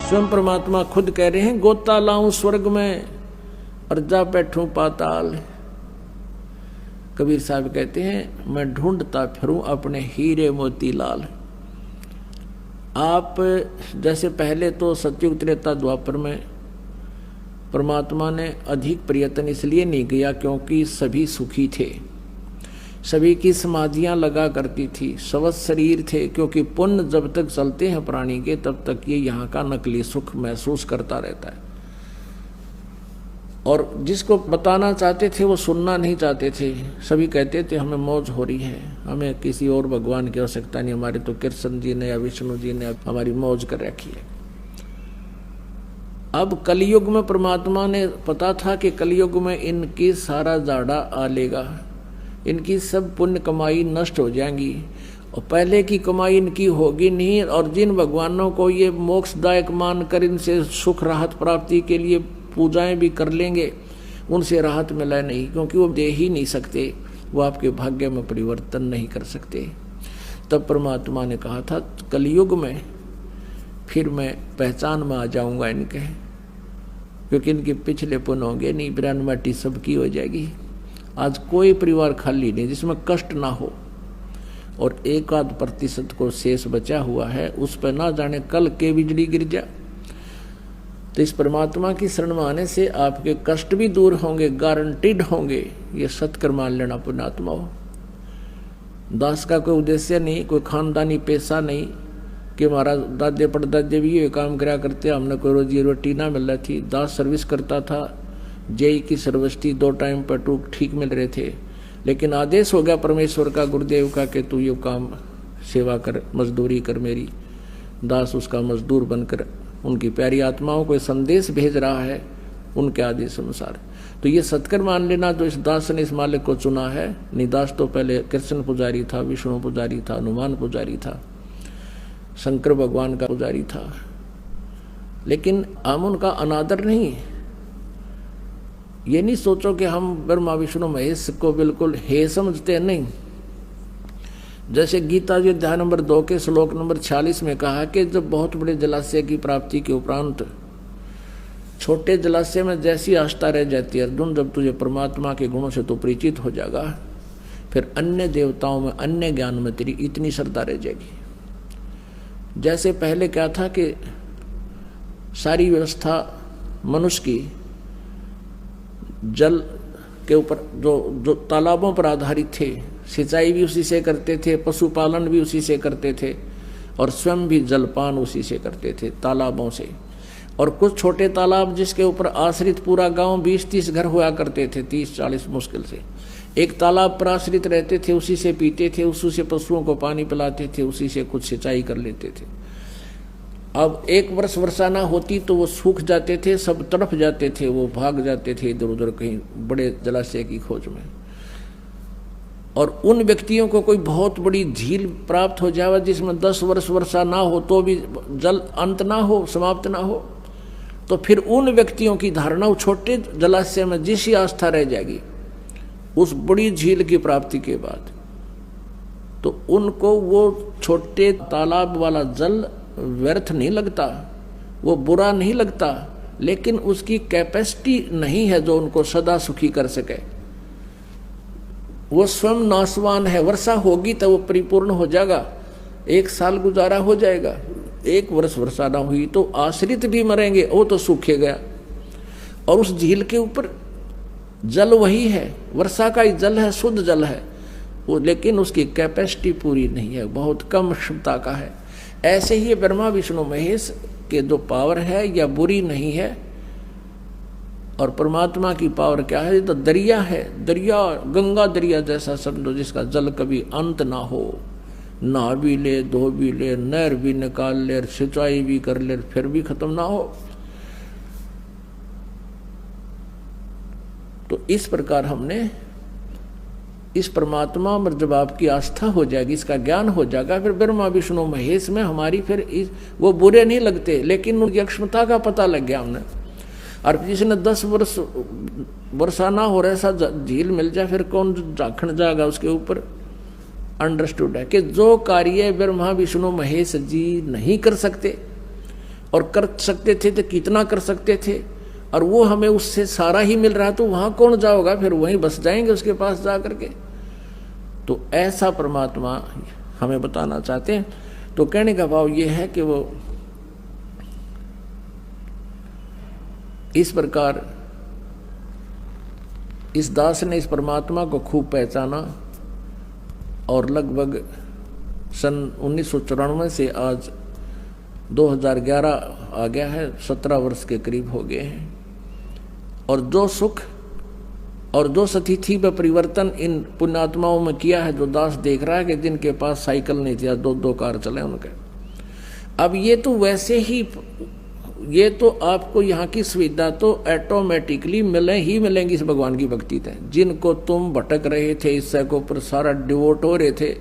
स्वयं परमात्मा खुद कह रहे हैं, गोता लाऊं स्वर्ग में और जा बैठूं पाताल। कबीर साहब कहते हैं, मैं ढूंढता फिरूं अपने हीरे मोती लाल। आप जैसे पहले तो सतयुग त्रेता द्वापर में परमात्मा ने अधिक प्रयत्न इसलिए नहीं किया क्योंकि सभी सुखी थे, सभी की समाधियां लगा करती थी, स्वस्थ शरीर थे, क्योंकि पुण्य जब तक चलते हैं प्राणी के तब तक ये यहाँ का नकली सुख महसूस करता रहता है। और जिसको बताना चाहते थे वो सुनना नहीं चाहते थे। सभी कहते थे हमें मौज हो रही है, हमें किसी और भगवान की आवश्यकता नहीं, हमारे तो कृष्ण जी ने या विष्णु जी ने हमारी मौज कर रखी है। अब कलयुग में परमात्मा ने पता था कि कलयुग में इनकी सारा जाड़ा आ लेगा, इनकी सब पुण्य कमाई नष्ट हो जाएंगी और पहले की कमाई इनकी होगी नहीं। और जिन भगवानों को ये मोक्षदायक मानकर इनसे सुख राहत प्राप्ति के लिए पूजाएं भी कर लेंगे, उनसे राहत मिला नहीं, क्योंकि वो दे ही नहीं सकते, वो आपके भाग्य में परिवर्तन नहीं कर सकते। तब परमात्मा ने कहा था कलयुग में फिर मैं पहचान में आ जाऊंगा इनके, क्योंकि इनके पिछले पुण्य होंगे नहीं, ब्रह्म माटी सबकी हो जाएगी। आज कोई परिवार खाली नहीं जिसमें कष्ट ना हो, और 1% को शेष बचा हुआ है, उस पर ना जाने कल के बिजली गिर जा। तो इस परमात्मा की शरण में आने से आपके कष्ट भी दूर होंगे, गारंटीड होंगे। ये सत्कर मान लेना पुण्यात्मा हो। दास का कोई उद्देश्य नहीं, कोई खानदानी पैसा नहीं कि हमारा दादे परदादे भी ये काम करा करते, हमने कोई रोजी रोटी ना मिल रही थी। दास सर्विस करता था, जेई की सर्विस थी, 2 टाइम पर टूक ठीक मिल रहे थे, लेकिन आदेश हो गया परमेश्वर का, गुरुदेव का, कि तू ये काम सेवा कर, मजदूरी कर मेरी। दास उसका मजदूर बनकर उनकी प्यारी आत्माओं को संदेश भेज रहा है उनके आदेश अनुसार। तो ये सत्कर मान लेना जो इस दास ने इस मालिक को चुना है। निदास तो पहले कृष्ण पुजारी था, विष्णु पुजारी था, हनुमान पुजारी था, शंकर भगवान का पुजारी था, लेकिन हम उनका अनादर नहीं। ये नहीं सोचो कि हम ब्रह्मा विष्णु महेश को बिल्कुल हे समझते, नहीं। जैसे गीता जी अध्याय नंबर 2 के श्लोक नंबर 46 में कहा कि जब बहुत बड़े जलाशय की प्राप्ति के उपरांत छोटे जलाशय में जैसी आस्था रह जाती है अर्जुन, जब तुझे परमात्मा के गुणों से तो परिचित हो जाएगा, फिर अन्य देवताओं में, अन्य ज्ञान में तेरी इतनी श्रद्धा रह जाएगी। जैसे पहले क्या था कि सारी व्यवस्था मनुष्य की जल के ऊपर जो तालाबों पर आधारित थे, सिंचाई भी उसी से करते थे, पशुपालन भी उसी से करते थे, और स्वयं भी जलपान उसी से करते थे, तालाबों से। और कुछ छोटे तालाब जिसके ऊपर आश्रित पूरा गांव 20-30 घर हुआ करते थे, 30-40 मुश्किल से एक तालाब पर आश्रित रहते थे, उसी से पीते थे, उसी से पशुओं को पानी पिलाते थे, उसी से कुछ सिंचाई कर लेते थे। अब 1 वर्ष वर्षा ना होती तो वो सूख जाते थे, सब तड़प जाते थे, वो भाग जाते थे इधर उधर कहीं बड़े जलाशय की खोज में। और उन व्यक्तियों को कोई बहुत बड़ी झील प्राप्त हो जाए जिसमें 10 वर्ष वर्षा ना हो तो भी जल अंत ना हो, समाप्त ना हो, तो फिर उन व्यक्तियों की धारणा उस छोटे जलाशय में जिस आस्था रह जाएगी उस बड़ी झील की प्राप्ति के बाद, तो उनको वो छोटे तालाब वाला जल व्यर्थ नहीं लगता, वो बुरा नहीं लगता, लेकिन उसकी कैपेसिटी नहीं है जो उनको सदा सुखी कर सके। वो स्वयं नाशवान है। वर्षा होगी तो वो परिपूर्ण हो जाएगा, 1 साल गुजारा हो जाएगा। 1 वर्ष वर्षा ना हुई तो आश्रित भी मरेंगे, वो तो सूखे गया। और उस झील के ऊपर जल वही है, वर्षा का ही जल है, शुद्ध जल है वो, लेकिन उसकी कैपेसिटी पूरी नहीं है, बहुत कम क्षमता का है। ऐसे ही ब्रह्मा विष्णु महेश के जो पावर है या बुरी नहीं है, और परमात्मा की पावर क्या है, तो दरिया है, दरिया, गंगा दरिया जैसा समझो, जिसका जल कभी अंत ना हो, नहा भी ले, धो भी ले, नहर भी निकाल ले, सिंचाई भी कर ले, फिर भी खत्म ना हो। तो इस प्रकार हमने इस परमात्मा में जब आपकी आस्था हो जाएगी, इसका ज्ञान हो जाएगा, फिर ब्रह्मा विष्णु महेश में हमारी फिर वो बुरे नहीं लगते, लेकिन उनकी अक्षमता का पता लग गया हमने। और जिसने 10 वर्ष वर्षा ना हो रहा ऐसा झील मिल जाए, फिर कौन झांकण जाएगा उसके ऊपर। अंडरस्टूड है कि जो कार्य ब्रह्मा विष्णु महेश जी नहीं कर सकते और कर सकते थे तो कितना कर सकते थे, और वो हमें उससे सारा ही मिल रहा है, तो वहां कौन जाओगा, फिर वहीं बस जाएंगे उसके पास जा करके। तो ऐसा परमात्मा हमें बताना चाहते हैं। तो कहने का भाव ये है कि वो इस प्रकार इस दास ने इस परमात्मा को खूब पहचाना, और लगभग सन 1994 से आज 2011 आ गया है, 17 वर्ष के करीब हो गए हैं। और जो सुख और जो सतिथि व परिवर्तन इन पुण्यात्माओं में किया है, जो दास देख रहा है कि जिनके पास साइकिल नहीं थी, 2-2 कार चले उनके। अब ये तो वैसे ही, ये तो आपको यहाँ की सुविधा तो ऑटोमेटिकली मिलेंगी इस भगवान की भक्ति से। जिनको तुम भटक रहे थे, इससे को ऊपर सारा डिवोट हो रहे थे,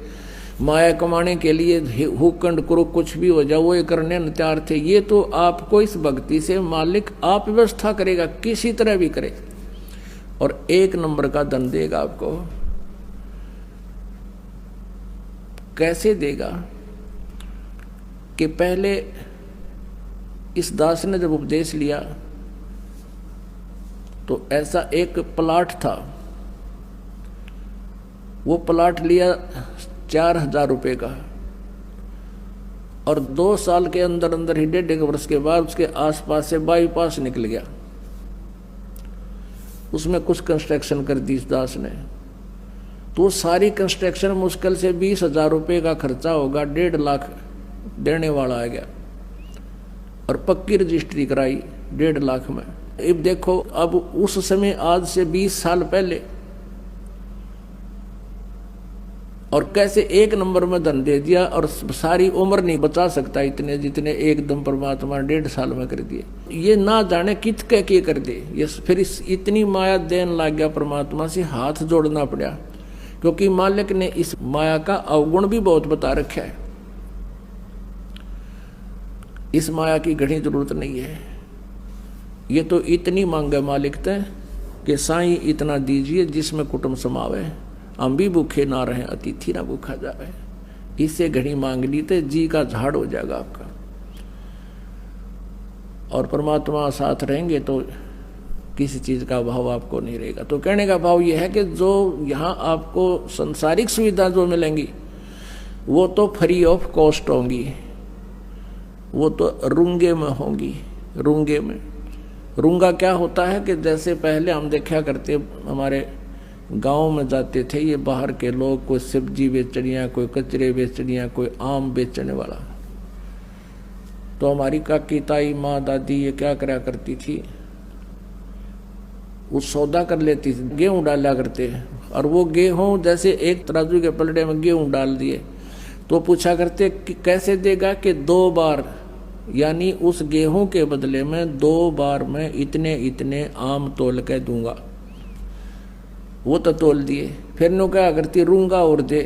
माया कमाने के लिए हुकंड करो कुछ भी हो जाओ, वो ये करने तैयार थे, ये तो आपको इस भक्ति से मालिक आप व्यवस्था करेगा, किसी तरह भी करे, और 1 नंबर का धन देगा आपको। कैसे देगा कि पहले इस दास ने जब उपदेश लिया तो ऐसा एक प्लाट था, वो प्लाट लिया 4000 रुपये का, और 2 साल के अंदर अंदर ही 1.5 वर्ष के बाद उसके आसपास से बाईपास निकल गया। उसमें कुछ कंस्ट्रक्शन कर दी इस दास ने, तो सारी कंस्ट्रक्शन मुश्किल से 20,000 रुपये का खर्चा होगा, 1.5 लाख देने वाला आ गया, और पक्की रजिस्ट्री कराई 1.5 लाख में। अब देखो, अब उस समय आज से 20 साल पहले, और कैसे 1 नंबर में धन दे दिया, और सारी उम्र नहीं बचा सकता इतने जितने एकदम परमात्मा 1.5 साल में कर दिए। ये ना जाने कित के कर दे, ये फिर इतनी माया देने लग गया परमात्मा से हाथ जोड़ना पड़ा, क्योंकि मालिक ने इस माया का अवगुण भी बहुत बता रखा है। इस माया की घड़ी जरूरत नहीं है, ये तो इतनी मांग है मालिक ते कि साईं इतना दीजिए जिसमें कुटुंब समावे, हम भी भूखे ना रहे, अतिथि ना भूखा जावे। इससे घड़ी मांग ली तो जी का झाड़ हो जाएगा आपका, और परमात्मा साथ रहेंगे तो किसी चीज का अभाव आपको नहीं रहेगा। तो कहने का भाव यह है कि जो यहाँ आपको संसारिक सुविधा जो मिलेंगी वो तो फ्री ऑफ कॉस्ट होंगी, वो तो रुंगे में होंगी। रुंगे में, रुंगा क्या होता है कि जैसे पहले हम देखा करते, हमारे गांव में जाते थे ये बाहर के लोग, कोई सब्जी बेचनिया, कोई कचरे बेचनिया, कोई आम बेचने वाला, तो हमारी काकी ताई माँ दादी ये क्या करा करती थी, वो सौदा कर लेती थी, गेहूं डाला करते, और वो गेहूं जैसे एक तराजू के पलड़े में गेहूं डाल दिए तो पूछा करते कि कैसे देगा, कि 2 बार, यानी उस गेहूं के बदले में 2 बार मैं इतने इतने आम तोल के दूंगा। वो तो तोल दिए, फिर नो क्या करती, रूंगा और दे।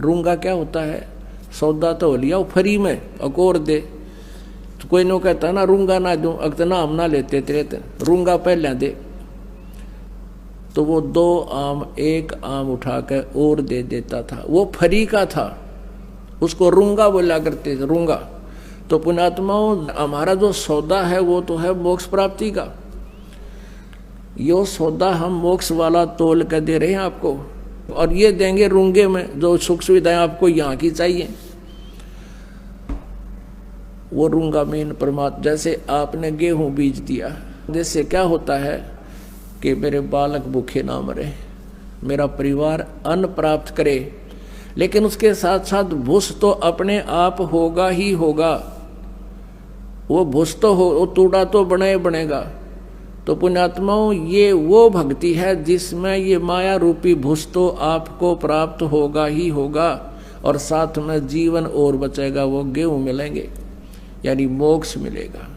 रूंगा क्या होता है, सौदा तो हो लिया वो फ्री में, और दे। तो कोई नो कहता ना रूंगा ना दूं, अगतना हम ना लेते तेरे, रूंगा पहले दे। तो वो 2 आम 1 आम उठा कर और दे देता था, वो फ्री का था, उसको रूंगा बोला करते थे, रूंगा। तो पुण्यात्माओं, हमारा जो सौदा है वो तो है मोक्ष प्राप्ति का, यो सौदा हम मोक्ष वाला तोल कर दे रहे हैं आपको, और ये देंगे रूंगे में जो सुख सुविधाएं आपको यहाँ की चाहिए। वो रूंगा में परमात्मा, जैसे आपने गेहूं बीज दिया, जैसे क्या होता है कि मेरे बालक भूखे ना मरे, मेरा परिवार अन्न प्राप्त करे, लेकिन उसके साथ साथ भूस तो अपने आप होगा ही होगा। वो भूस तो हो, वो तूड़ा तो बनेगा। तो पुण्यात्माओं, ये वो भक्ति है जिसमें ये माया रूपी भूस तो आपको प्राप्त होगा ही होगा, और साथ में जीवन और बचेगा, वो गेहूं मिलेंगे, यानी मोक्ष मिलेगा।